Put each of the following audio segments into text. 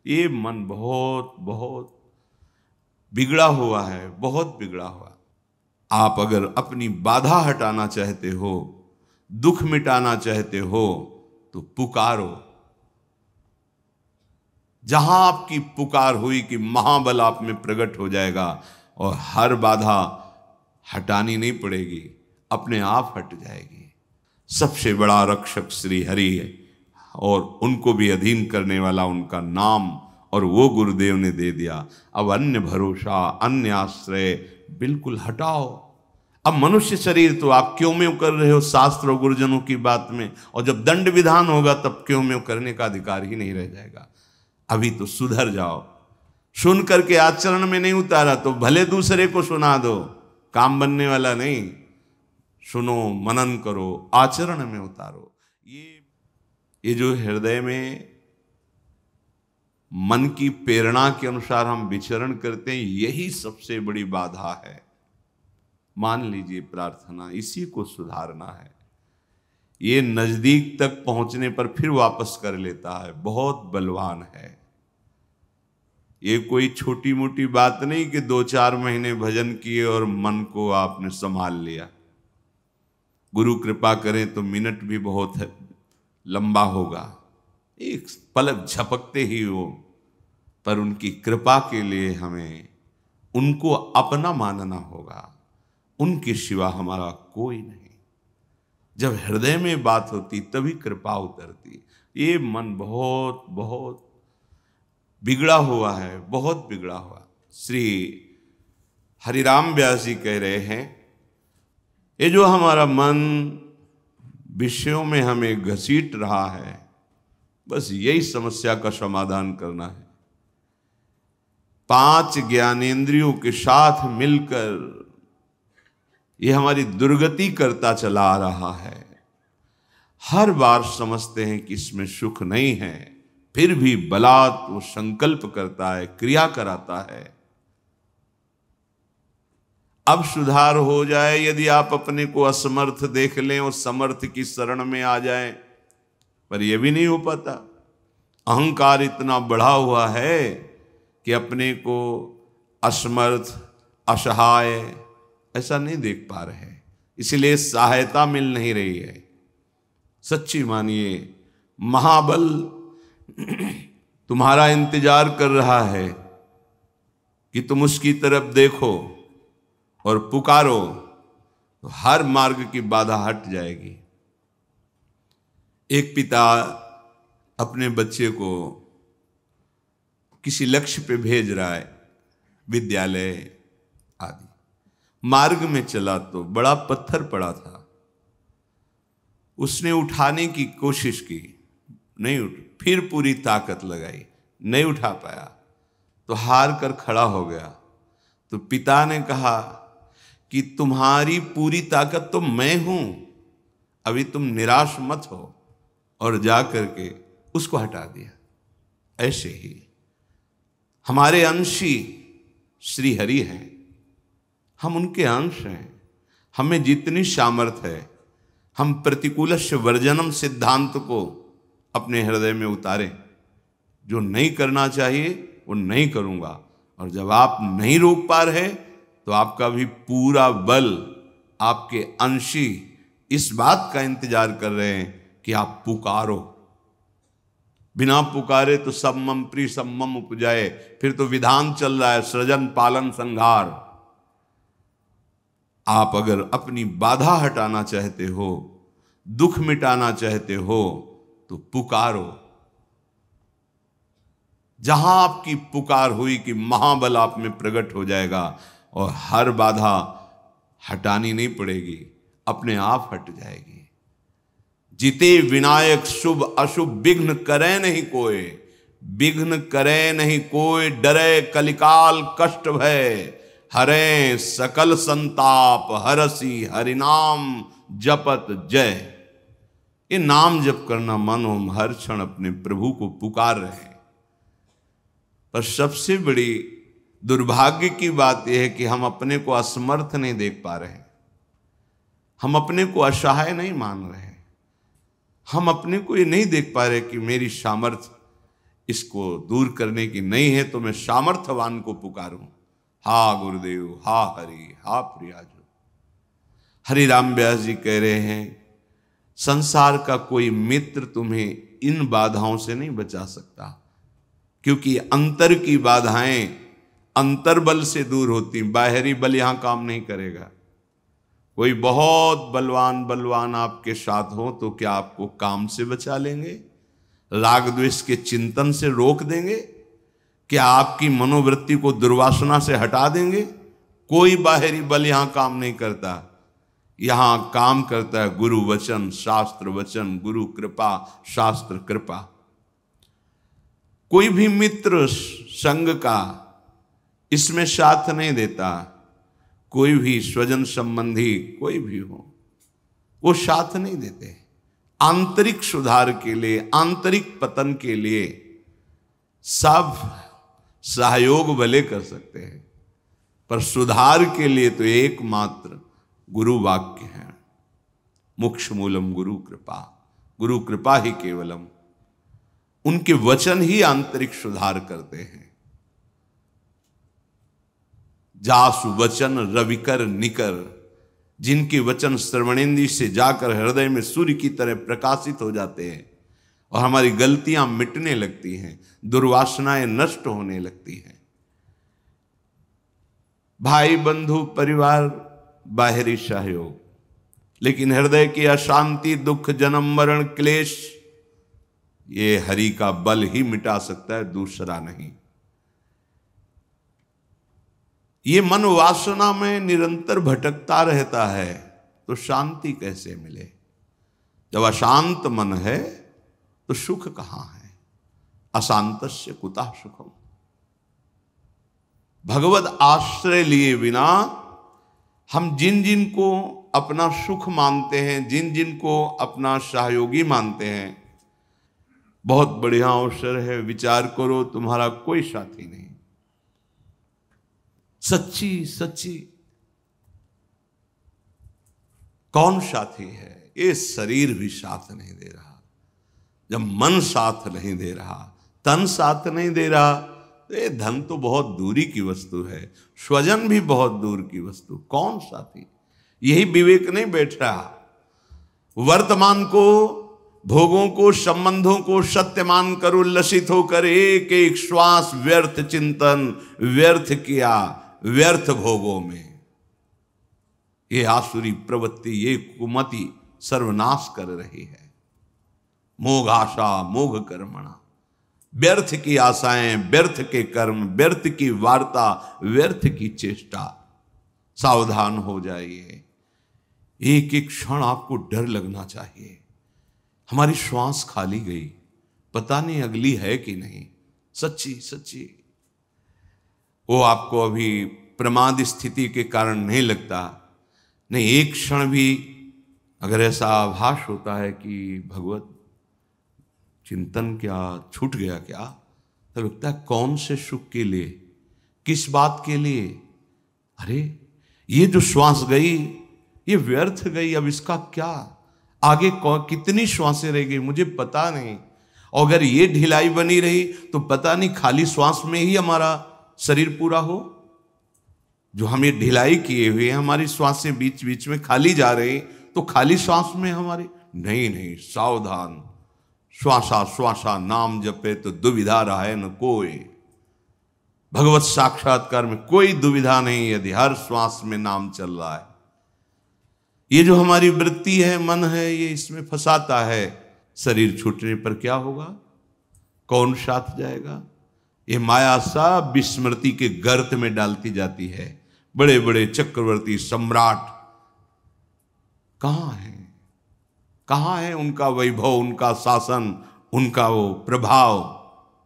ये मन बहुत बहुत बिगड़ा हुआ है, बहुत बिगड़ा हुआ। आप अगर अपनी बाधा हटाना चाहते हो, दुख मिटाना चाहते हो, तो पुकारो। जहां आपकी पुकार हुई कि महाबल आप में प्रकट हो जाएगा और हर बाधा हटानी नहीं पड़ेगी, अपने आप हट जाएगी। सबसे बड़ा रक्षक श्री हरि है और उनको भी अधीन करने वाला उनका नाम, और वो गुरुदेव ने दे दिया। अब अन्य भरोसा, अन्य आश्रय बिल्कुल हटाओ। अब मनुष्य शरीर तो आप क्यों में कर रहे हो शास्त्र और गुरुजनों की बात में, और जब दंड विधान होगा तब क्यों में करने का अधिकार ही नहीं रह जाएगा। अभी तो सुधर जाओ। सुन करके आचरण में नहीं उतारा तो भले दूसरे को सुना दो, काम बनने वाला नहीं। सुनो, मनन करो, आचरण में उतारो। ये जो हृदय में मन की प्रेरणा के अनुसार हम विचरण करते हैं, यही सबसे बड़ी बाधा है। मान लीजिए प्रार्थना, इसी को सुधारना है। ये नजदीक तक पहुंचने पर फिर वापस कर लेता है, बहुत बलवान है। ये कोई छोटी मोटी बात नहीं कि 2-4 महीने भजन किए और मन को आपने संभाल लिया। गुरु कृपा करें तो मिनट भी बहुत है, लंबा होगा, एक पलक झपकते ही हो। पर उनकी कृपा के लिए हमें उनको अपना मानना होगा। उनके सिवा हमारा कोई नहीं। जब हृदय में बात होती तभी कृपा उतरती। ये मन बहुत बहुत बिगड़ा हुआ है, बहुत बिगड़ा हुआ। श्री हरिराम व्यास जी कह रहे हैं, ये जो हमारा मन विषयों में हमें घसीट रहा है, बस यही समस्या का समाधान करना है। 5 ज्ञानेंद्रियों के साथ मिलकर ये हमारी दुर्गति करता चला आ रहा है। हर बार समझते हैं कि इसमें सुख नहीं है, फिर भी बलात् वो संकल्प करता है, क्रिया कराता है। अब सुधार हो जाए, यदि आप अपने को असमर्थ देख लें और समर्थ की शरण में आ जाएं, पर यह भी नहीं हो पाता। अहंकार इतना बढ़ा हुआ है कि अपने को असमर्थ, असहाय ऐसा नहीं देख पा रहे हैं, इसलिए सहायता मिल नहीं रही है। सच्ची मानिए, महाबल तुम्हारा इंतजार कर रहा है कि तुम उसकी तरफ देखो और पुकारो, तो हर मार्ग की बाधा हट जाएगी। एक पिता अपने बच्चे को किसी लक्ष्य पे भेज रहा है, विद्यालय आदि। मार्ग में चला तो बड़ा पत्थर पड़ा था। उसने उठाने की कोशिश की, नहीं उठ, फिर पूरी ताकत लगाई, नहीं उठा पाया, तो हार कर खड़ा हो गया। तो पिता ने कहा कि तुम्हारी पूरी ताकत तो मैं हूं, अभी तुम निराश मत हो, और जा करके उसको हटा दिया। ऐसे ही हमारे अंशी श्री हरि हैं, हम उनके अंश हैं। हमें जितनी सामर्थ्य है, हम प्रतिकूलस्य वर्जनम सिद्धांत को अपने हृदय में उतारें। जो नहीं करना चाहिए वो नहीं करूंगा, और जब आप नहीं रोक पा रहे तो आपका भी पूरा बल, आपके अंशी इस बात का इंतजार कर रहे हैं कि आप पुकारो। बिना पुकारे तो सम्मम प्री सम्मम उपजाए, फिर तो विधान चल रहा है, सृजन पालन संहार। आप अगर अपनी बाधा हटाना चाहते हो, दुख मिटाना चाहते हो, तो पुकारो। जहां आपकी पुकार हुई कि महाबल आप में प्रकट हो जाएगा और हर बाधा हटानी नहीं पड़ेगी, अपने आप हट जाएगी। जिते विनायक शुभ अशुभ विघ्न करे नहीं कोई, विघ्न करे नहीं कोई, डरे कलिकाल कष्ट भय, हरे सकल संताप हरसी हरिनाम जपत जय। ये नाम जप करना मानो हम हर क्षण अपने प्रभु को पुकार रहे हैं। पर सबसे बड़ी दुर्भाग्य की बात यह है कि हम अपने को असमर्थ नहीं देख पा रहे हैं, हम अपने को असहाय नहीं मान रहे हैं, हम अपने को ये नहीं देख पा रहे कि मेरी सामर्थ्य इसको दूर करने की नहीं है तो मैं सामर्थ्यवान को पुकारूं। हा गुरुदेव, हा हरि, हा प्रियाजो। हरि राम व्यास जी कह रहे हैं संसार का कोई मित्र तुम्हें इन बाधाओं से नहीं बचा सकता, क्योंकि अंतर की बाधाएं अंतर्बल से दूर होती, बाहरी बल यहां काम नहीं करेगा। कोई बहुत बलवान आपके साथ हो तो क्या आपको काम से बचा लेंगे? राग द्वेष के चिंतन से रोक देंगे? क्या आपकी मनोवृत्ति को दुर्वासना से हटा देंगे? कोई बाहरी बल यहां काम नहीं करता। यहां काम करता है गुरु वचन, शास्त्र वचन, गुरु कृपा, शास्त्र कृपा। कोई भी मित्र संग का इसमें साथ नहीं देता। कोई भी स्वजन संबंधी कोई भी हो, वो साथ नहीं देते। आंतरिक सुधार के लिए, आंतरिक पतन के लिए सब सहयोग भले कर सकते हैं, पर सुधार के लिए तो एकमात्र गुरु वाक्य है। मोक्ष मूलम गुरु कृपा, गुरु कृपा ही केवलम। उनके वचन ही आंतरिक सुधार करते हैं। जासु वचन रविकर निकर, जिनके वचन श्रवणेंद्रिय से जाकर हृदय में सूर्य की तरह प्रकाशित हो जाते हैं और हमारी गलतियां मिटने लगती हैं, दुर्वासनाएं नष्ट होने लगती हैं। भाई बंधु परिवार बाहरी सहयोग, लेकिन हृदय की अशांति, दुख, जन्म मरण, क्लेश, ये हरि का बल ही मिटा सकता है, दूसरा नहीं। ये मन वासना में निरंतर भटकता रहता है तो शांति कैसे मिले? जब अशांत मन है तो सुख कहां है? अशांतस्य कुतः सुखम। भगवत आश्रय लिए बिना हम जिन जिन को अपना सुख मानते हैं, जिन जिन को अपना सहयोगी मानते हैं, बहुत बढ़िया अवसर है, विचार करो, तुम्हारा कोई साथी नहीं। सच्ची कौन साथी है? ये शरीर भी साथ नहीं दे रहा। जब मन साथ नहीं दे रहा, तन साथ नहीं दे रहा, तो ये धन तो बहुत दूरी की वस्तु है, स्वजन भी बहुत दूर की वस्तु। कौन साथी? यही विवेक नहीं बैठ रहा। वर्तमान को, भोगों को, संबंधों को सत्य मानकर उल्लसित होकर एक एक श्वास व्यर्थ चिंतन, व्यर्थ किया, व्यर्थ भोगों में ये आसुरी प्रवृत्ति, ये कुमति सर्वनाश कर रही है। मोघ आशा मोघ कर्मणा, व्यर्थ की आशाएं, व्यर्थ के कर्म, व्यर्थ की वार्ता, व्यर्थ की चेष्टा। सावधान हो जाइए। एक एक क्षण आपको डर लगना चाहिए, हमारी श्वास खाली गई, पता नहीं अगली है कि नहीं। सच्ची वो आपको अभी प्रमाद स्थिति के कारण नहीं लगता। नहीं, एक क्षण भी अगर ऐसा आभास होता है कि भगवत चिंतन क्या छूट गया क्या, तो लगता है कौन से सुख के लिए, किस बात के लिए? अरे ये जो श्वास गई ये व्यर्थ गई, अब इसका क्या? आगे कितनी श्वासें रह गई मुझे पता नहीं। और अगर ये ढिलाई बनी रही तो पता नहीं खाली श्वास में ही हमारा शरीर पूरा हो। जो हम ये ढिलाई किए हुए हमारी श्वासें बीच बीच में खाली जा रही, तो खाली श्वास में हमारी नहीं, सावधान। श्वासा श्वासा नाम जपे तो दुविधा रहे न कोई। भगवत साक्षात्कार में कोई दुविधा नहीं यदि हर श्वास में नाम चल रहा है। ये जो हमारी वृत्ति है, मन है, ये इसमें फंसाता है। शरीर छूटने पर क्या होगा? कौन साथ जाएगा? ये माया सब विस्मृति के गर्त में डालती जाती है। बड़े बड़े चक्रवर्ती सम्राट कहां हैं? कहां है उनका वैभव, उनका शासन, उनका वो प्रभाव?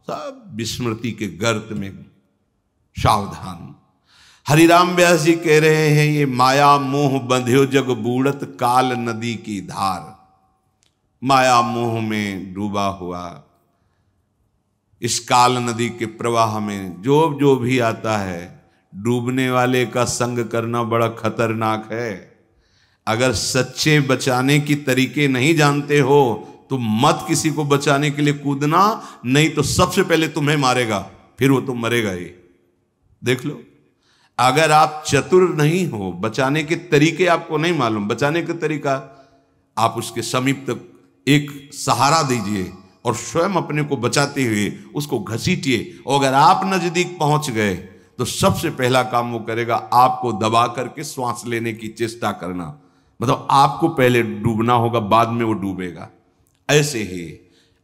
सब विस्मृति के गर्त में। सावधान। हरिराम व्यास जी कह रहे हैं, ये माया मोह बंध्यो जग बूढ़त काल नदी की धार। माया मोह में डूबा हुआ इस काल नदी के प्रवाह में जो भी आता है, डूबने वाले का संग करना बड़ा खतरनाक है। अगर सच्चे बचाने की तरीके नहीं जानते हो तो तो मत किसी को बचाने के लिए कूदना, नहीं तो सबसे पहले तुम्हें मारेगा, फिर वो तो मरेगा ही। देख लो, अगर आप चतुर नहीं हो, बचाने के तरीके आपको नहीं मालूम, बचाने का तरीका, आप उसके समीप तक एक सहारा दीजिए और स्वयं अपने को बचाते हुए उसको घसीटिए। और अगर आप नजदीक पहुंच गए तो सबसे पहला काम वो करेगा, आपको दबा करके श्वास लेने की चेष्टा करना। मतलब आपको पहले डूबना होगा, बाद में वो डूबेगा। ऐसे ही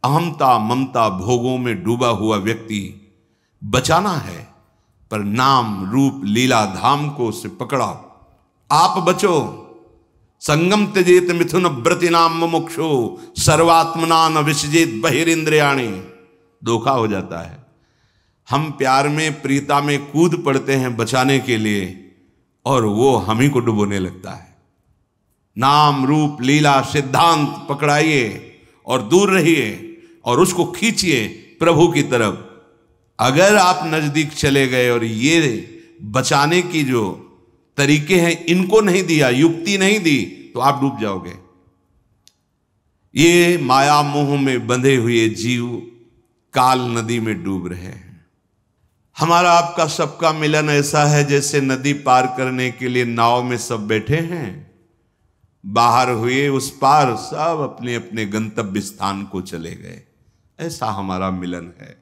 अहमता ममता भोगों में डूबा हुआ व्यक्ति बचाना है, पर नाम रूप लीला धाम को उसे पकड़ा, आप बचो। संगम त्यजेत मिथुन व्रति नाम मुमुक्षु सर्वात्मना न विसजेत बहिरिंद्रियाणि। धोखा हो जाता है। हम प्यार में प्रीता में कूद पड़ते हैं बचाने के लिए, और वो हम ही को डुबोने लगता है। नाम रूप लीला सिद्धांत पकड़ाइए और दूर रहिए और उसको खींचिए प्रभु की तरफ। अगर आप नजदीक चले गए और ये बचाने की जो तरीके हैं इनको नहीं दिया, युक्ति नहीं दी, तो आप डूब जाओगे। ये माया मोह में बंधे हुए जीव काल नदी में डूब रहे हैं। हमारा आपका सबका मिलन ऐसा है जैसे नदी पार करने के लिए नाव में सब बैठे हैं, बाहर हुए उस पार सब अपने अपने गंतव्य स्थान को चले गए। ऐसा हमारा मिलन है।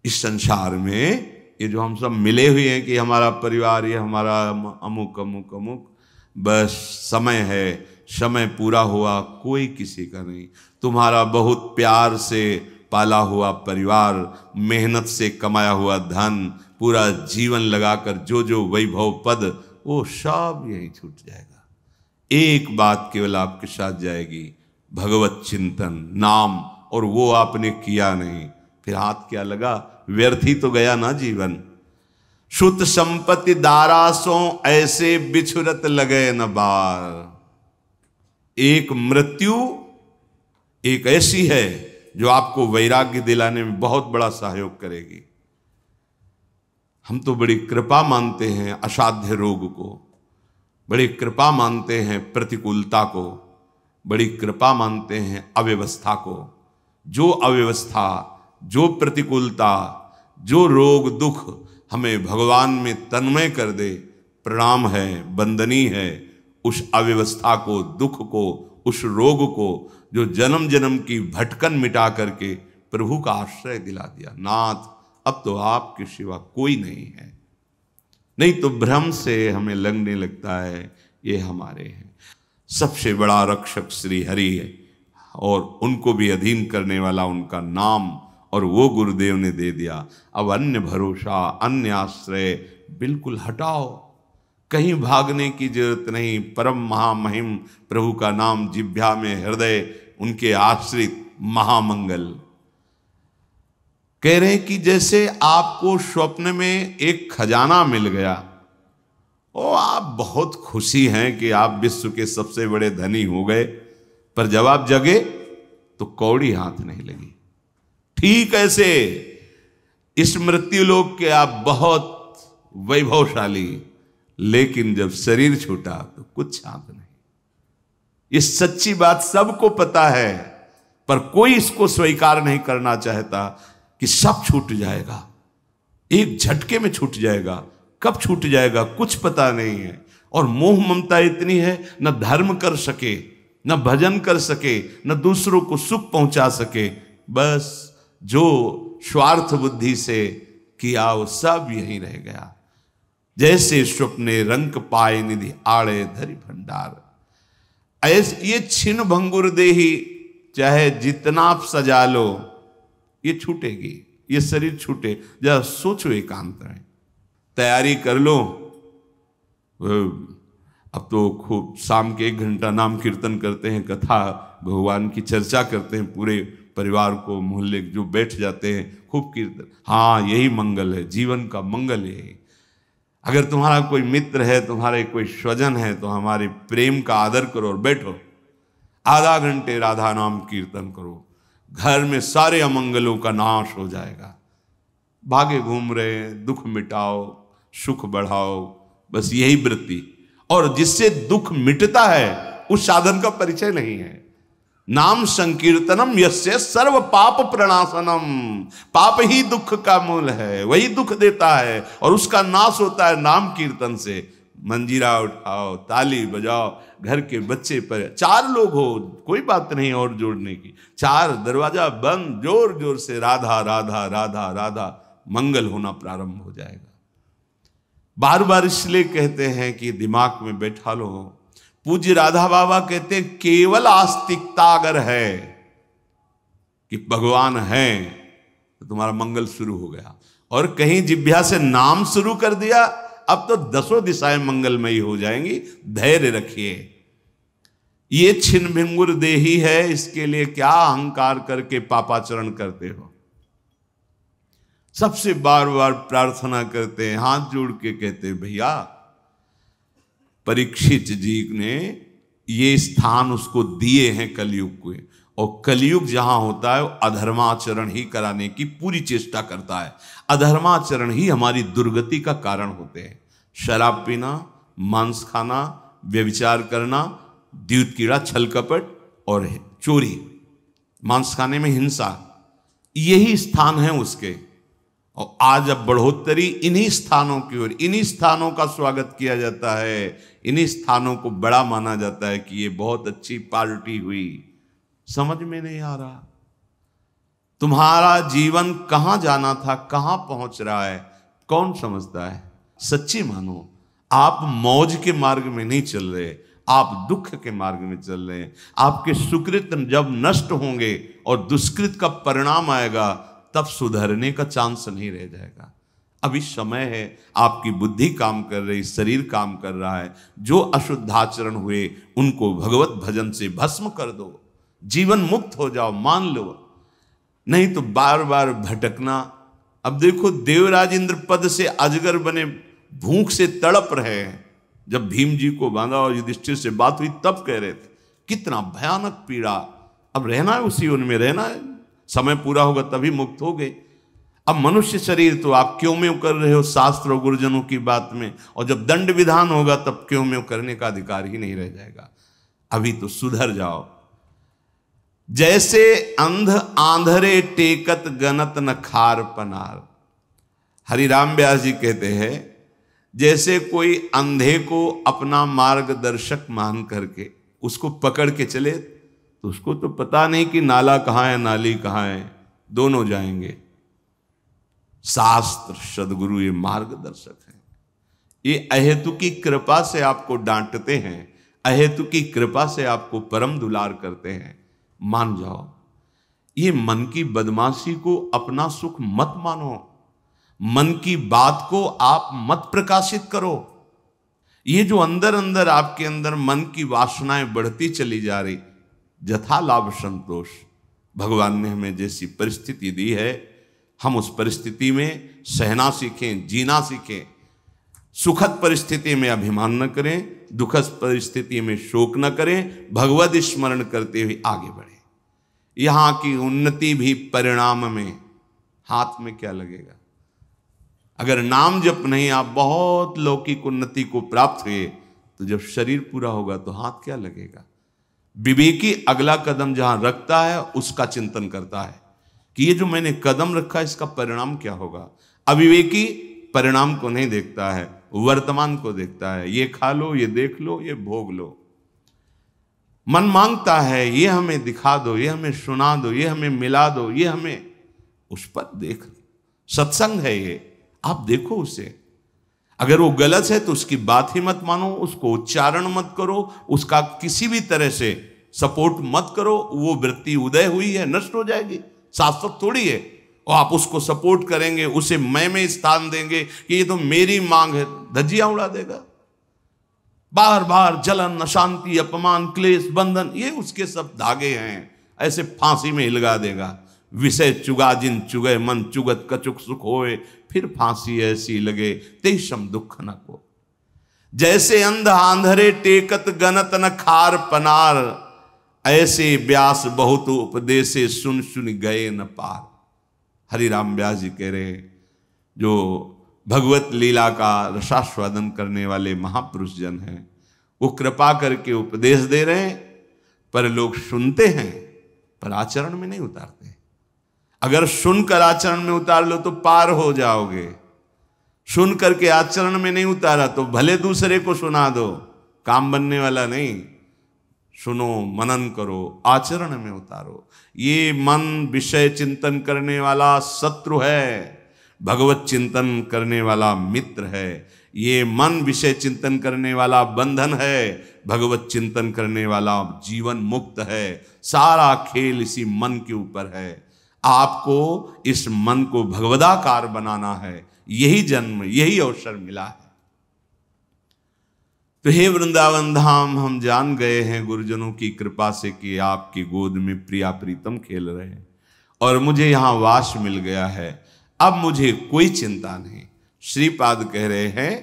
इस संसार में ये जो हम सब मिले हुए हैं कि हमारा परिवार, ये हमारा अमुक अमुक अमुक, बस समय है, समय पूरा हुआ, कोई किसी का नहीं। तुम्हारा बहुत प्यार से पाला हुआ परिवार, मेहनत से कमाया हुआ धन, पूरा जीवन लगाकर जो जो वैभव पद, वो सब यहीं छूट जाएगा। एक बात केवल आपके साथ जाएगी, भगवत चिंतन नाम, और वो आपने किया नहीं, फिर हाथ क्या लगा, व्यर्थ ही तो गया ना जीवन। शुत संपत्ति दारासों ऐसे बिछुरत लगे न बार। एक मृत्यु एक ऐसी है जो आपको वैराग्य दिलाने में बहुत बड़ा सहयोग करेगी। हम तो बड़ी कृपा मानते हैं असाध्य रोग को, बड़ी कृपा मानते हैं प्रतिकूलता को, बड़ी कृपा मानते हैं अव्यवस्था को। जो अव्यवस्था, जो प्रतिकूलता, जो रोग दुख हमें भगवान में तन्मय कर दे, प्रणाम है, वंदनीय है। उस अव्यवस्था को, दुख को, उस रोग को, जो जन्म जन्म की भटकन मिटा करके प्रभु का आश्रय दिला दिया। नाथ, अब तो आपके सिवा कोई नहीं है। नहीं तो भ्रम से हमें लगने लगता है ये हमारे हैं। सबसे बड़ा रक्षक श्री हरि है, और उनको भी अधीन करने वाला उनका नाम, और वो गुरुदेव ने दे दिया। अब अन्य भरोसा, अन्य आश्रय बिल्कुल हटाओ, कहीं भागने की जरूरत नहीं। परम महामहिम प्रभु का नाम जिह्वा में, हृदय उनके आश्रित, महामंगल। कह रहे हैं कि जैसे आपको स्वप्न में एक खजाना मिल गया, और आप बहुत खुशी हैं कि आप विश्व के सबसे बड़े धनी हो गए, पर जब आप जगे तो कौड़ी हाथ नहीं लगी। ठीक ऐसे इस मृत्यु लोक के आप बहुत वैभवशाली, लेकिन जब शरीर छूटा तो कुछ हाथ नहीं। ये सच्ची बात सबको पता है, पर कोई इसको स्वीकार नहीं करना चाहता कि सब छूट जाएगा, एक झटके में छूट जाएगा। कब छूट जाएगा कुछ पता नहीं है। और मोह ममता इतनी है, न धर्म कर सके, न भजन कर सके, न दूसरों को सुख पहुंचा सके। बस जो स्वार्थ बुद्धि से किया वो सब यहीं रह गया। जैसे स्वप्ने रंक पाए निधि आड़े धरि भंडार। ऐसे ये छिन भंगुर देही, चाहे जितना आप सजा लो, ये छूटेगी, ये शरीर छूटे। जरा सोचो, एकांत में तैयारी कर लो। अब तो खूब शाम के 1 घंटा नाम कीर्तन करते हैं, कथा भगवान की चर्चा करते हैं, पूरे परिवार को, मोहल्ले जो बैठ जाते हैं, खूब कीर्तन। हाँ, यही मंगल है, जीवन का मंगल यही। अगर तुम्हारा कोई मित्र है, तुम्हारे कोई स्वजन है, तो हमारे प्रेम का आदर करो और बैठो, आधा घंटे राधा नाम कीर्तन करो। घर में सारे अमंगलों का नाश हो जाएगा। भागे घूम रहे, दुख मिटाओ, सुख बढ़ाओ, बस यही वृत्ति। और जिससे दुख मिटता है उस साधन का परिचय नहीं है। नाम संकीर्तनम यस्य सर्व पाप प्रणाशनम। पाप ही दुख का मूल है, वही दुख देता है और उसका नाश होता है नाम कीर्तन से। मंजीरा उठाओ, ताली बजाओ, घर के बच्चे पर, 4 लोग हो कोई बात नहीं और जोड़ने की, 4 दरवाजा बंद, जोर जोर से राधा राधा राधा राधा, मंगल होना प्रारंभ हो जाएगा। बार बार इसलिए कहते हैं कि दिमाग में बैठा लो। पूज्य राधा बाबा कहते हैं केवल आस्तिकता अगर है कि भगवान है तो तुम्हारा मंगल शुरू हो गया। और कहीं जिभ्या से नाम शुरू कर दिया, अब तो 10 दिशाएं मंगलमयी हो जाएंगी। धैर्य रखिए। ये छिन्न भिंगुर देही है, इसके लिए क्या अहंकार करके पापाचरण करते हो। सबसे बार बार प्रार्थना करते हैं, हाथ जोड़ के कहते हैं, भैया परीक्षित जी ने ये स्थान उसको दिए हैं कलयुग को, और कलयुग जहां होता है अधर्माचरण ही कराने की पूरी चेष्टा करता है। अधर्माचरण ही हमारी दुर्गति का कारण होते हैं। शराब पीना, मांस खाना, व्यभिचार करना, द्यूत कीड़ा, छल कपट और चोरी, मांस खाने में हिंसा, यही स्थान है उसके। और आज अब बढ़ोतरी इन्हीं स्थानों की ओर, इन्हीं स्थानों का स्वागत किया जाता है, इन्हीं स्थानों को बड़ा माना जाता है कि ये बहुत अच्छी पार्टी हुई। समझ में नहीं आ रहा तुम्हारा जीवन कहां जाना था, कहां पहुंच रहा है, कौन समझता है। सच्ची मानो, आप मौज के मार्ग में नहीं चल रहे, आप दुख के मार्ग में चल रहे हैं। आपके सुकृत जब नष्ट होंगे और दुष्कृत का परिणाम आएगा, तब सुधरने का चांस नहीं रह जाएगा। अभी समय है, आपकी बुद्धि काम कर रही, शरीर काम कर रहा है। जो अशुद्धाचरण हुए उनको भगवत भजन से भस्म कर दो, जीवन मुक्त हो जाओ, मान लो। नहीं तो बार बार भटकना। अब देखो, देवराज इंद्र पद से अजगर बने भूख से तड़प रहे हैं। जब भीम जी को बांधा और युधिष्ठिर से बात हुई तब कह रहे थे कितना भयानक पीड़ा। अब रहना है उसी उनमें रहना है, समय पूरा होगा तभी मुक्त हो गए। अब मनुष्य शरीर तो आप क्यों में कर रहे हो शास्त्र और गुरुजनों की बात में, और जब दंड विधान होगा तब क्यों में करने का अधिकार ही नहीं रह जाएगा। अभी तो सुधर जाओ। जैसे अंध आंधरे टेकत गनत न खार पनार। हरिराम व्यास जी कहते हैं, जैसे कोई अंधे को अपना मार्गदर्शक मान करके उसको पकड़ के चले, तो उसको तो पता नहीं कि नाला कहाँ है नाली कहाँ है, दोनों जाएंगे। शास्त्र सदगुरु ये मार्गदर्शक है। ये अहेतु की कृपा से आपको डांटते हैं, अहेतु की कृपा से आपको परम दुलार करते हैं। मान जाओ। ये मन की बदमाशी को अपना सुख मत मानो, मन की बात को आप मत प्रकाशित करो। ये जो अंदर अंदर आपके अंदर मन की वासनाएं बढ़ती चली जा रही, जथा लाभ संतोष, भगवान ने हमें जैसी परिस्थिति दी है, हम उस परिस्थिति में सहना सीखें, जीना सीखें। सुखद परिस्थिति में अभिमान न करें, दुखद परिस्थिति में शोक न करें, भगवद स्मरण करते हुए आगे बढ़ें। यहां की उन्नति भी परिणाम में, हाथ में क्या लगेगा। अगर नाम जप नहीं आप बहुत लौकिक उन्नति को प्राप्त हुए, तो जब शरीर पूरा होगा तो हाथ क्या लगेगा। विवेकी अगला कदम जहां रखता है उसका चिंतन करता है कि ये जो मैंने कदम रखा इसका परिणाम क्या होगा। अविवेकी परिणाम को नहीं देखता है, वर्तमान को देखता है। ये खा लो, ये देख लो, ये भोग लो। मन मांगता है ये हमें दिखा दो, ये हमें सुना दो, ये हमें मिला दो, ये हमें, उस पर देख। सत्संग है ये, आप देखो उसे। अगर वो गलत है तो उसकी बात ही मत मानो, उसको उच्चारण मत करो, उसका किसी भी तरह से सपोर्ट मत करो। वो वृत्ति उदय हुई है, नष्ट हो जाएगी, शाश्वत थोड़ी है। और आप उसको सपोर्ट करेंगे, उसे मैं में स्थान देंगे कि ये तो मेरी मांग है, धज्जियां उड़ा देगा। बार बार जलन, अशांति, अपमान, क्लेश, बंधन, ये उसके सब धागे हैं, ऐसे फांसी में हिलगा देगा। विषय चुगा जिन चुगे मन चुगत कचुक सुख होए, फिर फांसी ऐसी लगे तेषम दुख न को। जैसे अंध आंधरे टेकत गनत न खार पनार, ऐसे व्यास बहुत उपदेशे सुन सुन गए न पार। हरिराम व्यास जी कह रहे, जो भगवत लीला का रसास्वादन करने वाले महापुरुष जन हैं, वो कृपा करके उपदेश दे रहे हैं, पर लोग सुनते हैं पर आचरण में नहीं उतारते। अगर सुनकर आचरण में उतार लो तो पार हो जाओगे। सुन करके आचरण में नहीं उतारा तो भले दूसरे को सुना दो, काम बनने वाला नहीं। सुनो, मनन करो, आचरण में उतारो। ये मन विषय चिंतन करने वाला शत्रु है, भगवत चिंतन करने वाला मित्र है। ये मन विषय चिंतन करने वाला बंधन है, भगवत चिंतन करने वाला जीवन मुक्त है। सारा खेल इसी मन के ऊपर है। आपको इस मन को भगवदाकार बनाना है, यही जन्म, यही अवसर मिला है। तो हे वृंदावन धाम, हम जान गए हैं गुरुजनों की कृपा से कि आपकी गोद में प्रिया प्रीतम खेल रहे हैं और मुझे यहां वास मिल गया है। अब मुझे कोई चिंता नहीं। श्रीपाद कह रहे हैं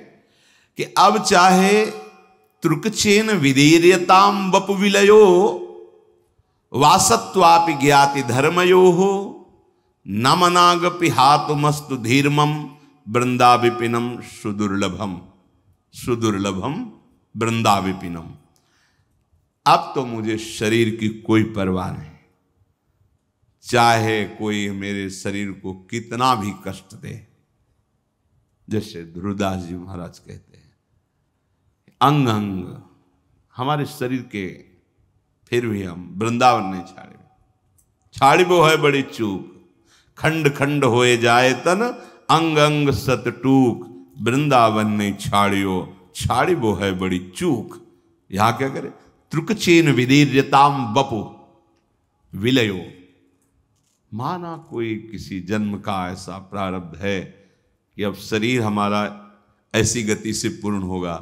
कि अब चाहे त्रुकचेन विदीर्यताम वपु विलयो वासत्वापि ज्ञाति धर्मयो हो न मनागपि हातुमस्तु धीर्मम वृंदा विपिनम सुदुर्लभम। सुदुर्लभम वृंदा विपिनम। अब तो मुझे शरीर की कोई परवाह नहीं, चाहे कोई मेरे शरीर को कितना भी कष्ट दे। जैसे ध्रुवदास जी महाराज कहते हैं, अंग अंग हमारे शरीर के, फिर भी हम वृंदावन नहीं छाड़े। छाड़िबो है बड़ी चूक, खंड खंड होए जाए तन अंग अंग सत टूक। वृंदावन नहीं छाड़ियो, छाड़िबो है बड़ी चूक। यहां क्या करे, त्रुकचेन विदीर्यताम वपु विलयो। माना कोई किसी जन्म का ऐसा प्रारब्ध है कि अब शरीर हमारा ऐसी गति से पूर्ण होगा,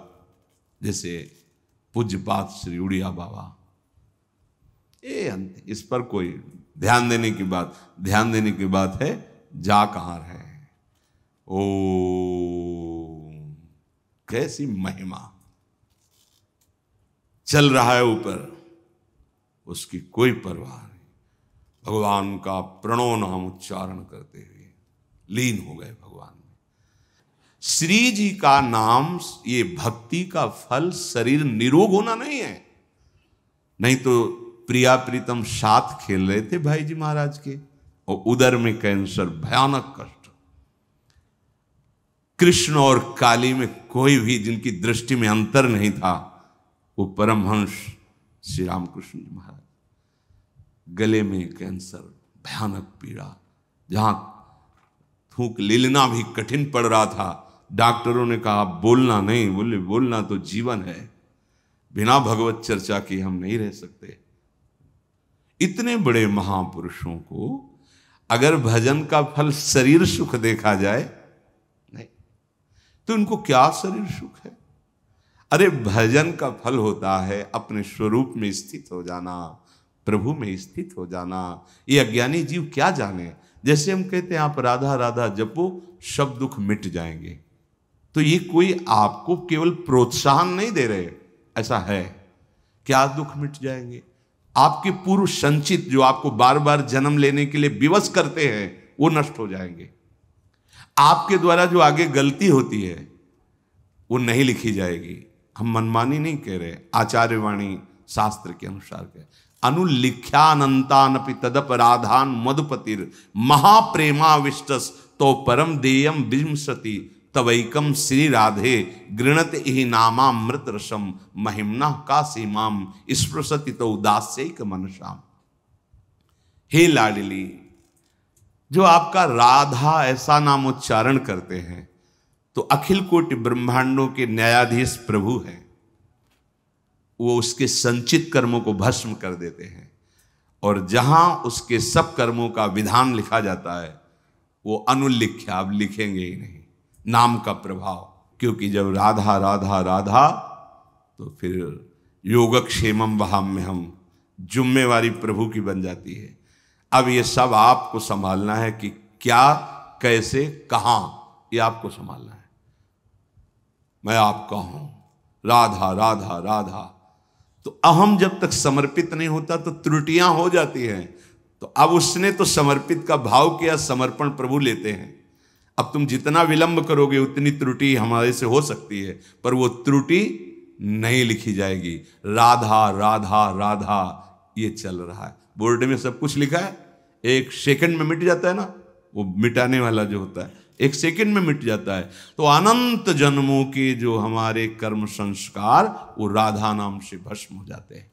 जैसे पूज्यपात श्री उड़िया बाबा। ये अंत, इस पर कोई ध्यान देने की बात है। जा कहां रहे, ओ कैसी महिमा चल रहा है ऊपर, उसकी कोई परवाह नहीं। भगवान का प्रणव नाम उच्चारण करते हुए लीन हो गए भगवान में। श्री जी का नाम, ये भक्ति का फल शरीर निरोग होना नहीं है। नहीं तो प्रिया प्रीतम साथ खेल रहे थे भाई जी महाराज के, और उदर में कैंसर, भयानक कष्ट। कृष्ण और काली में कोई भी जिनकी दृष्टि में अंतर नहीं था, वो परमहंस श्री रामकृष्ण जी महाराज। गले में कैंसर, भयानक पीड़ा, जहां थूक लेना भी कठिन पड़ रहा था। डॉक्टरों ने कहा बोलना नहीं, बोले बोलना तो जीवन है, बिना भगवत चर्चा के हम नहीं रह सकते। इतने बड़े महापुरुषों को अगर भजन का फल शरीर सुख देखा जाए, नहीं तो इनको क्या शरीर सुख है। अरे भजन का फल होता है अपने स्वरूप में स्थित हो जाना, प्रभु में स्थित हो जाना। ये अज्ञानी जीव क्या जाने। जैसे हम कहते हैं आप राधा राधा जपो, सब दुख मिट जाएंगे, तो ये कोई आपको केवल प्रोत्साहन नहीं दे रहे, ऐसा है। क्या दुख मिट जाएंगे? आपके पूर्व संचित, जो आपको बार बार जन्म लेने के लिए विवश करते हैं, वो नष्ट हो जाएंगे। आपके द्वारा जो आगे गलती होती है वो नहीं लिखी जाएगी। हम मनमानी नहीं कह रहे, आचार्यवाणी शास्त्र के अनुसार कह, अनुलिख्यानंतानपि तदपराधान मधुपतिर महाप्रेमाविष्टस तो परम देयम विंशति तवैकम श्री राधे गृणत इहि नामामृत रसम महिम्ना का सीमाम स्पृशति तो उदास्यैक मनसाम। हे लाडली, जो आपका राधा ऐसा नाम उच्चारण करते हैं तो अखिल कोटि ब्रह्मांडों के न्यायाधीश प्रभु हैं। वो उसके संचित कर्मों को भस्म कर देते हैं, और जहां उसके सब कर्मों का विधान लिखा जाता है वो अनुलिख्या, अब लिखेंगे ही नहीं, नाम का प्रभाव। क्योंकि जब राधा राधा राधा तो फिर योगक्षेमम वहां में हम जुम्मेवारी प्रभु की बन जाती है। अब ये सब आपको संभालना है कि क्या, कैसे, कहां, ये आपको संभालना है। मैं आपका हूं, राधा राधा राधा। तो अहम जब तक समर्पित नहीं होता तो त्रुटियां हो जाती हैं। तो अब उसने तो समर्पित का भाव किया, समर्पण प्रभु लेते हैं। अब तुम जितना विलंब करोगे उतनी त्रुटि हमारे से हो सकती है, पर वो त्रुटि नहीं लिखी जाएगी। राधा राधा राधा ये चल रहा है। बोर्ड में सब कुछ लिखा है, एक सेकंड में मिट जाता है ना, वो मिटाने वाला जो होता है एक सेकंड में मिट जाता है। तो अनंत जन्मों के जो हमारे कर्म संस्कार वो राधा नाम से भस्म हो जाते हैं।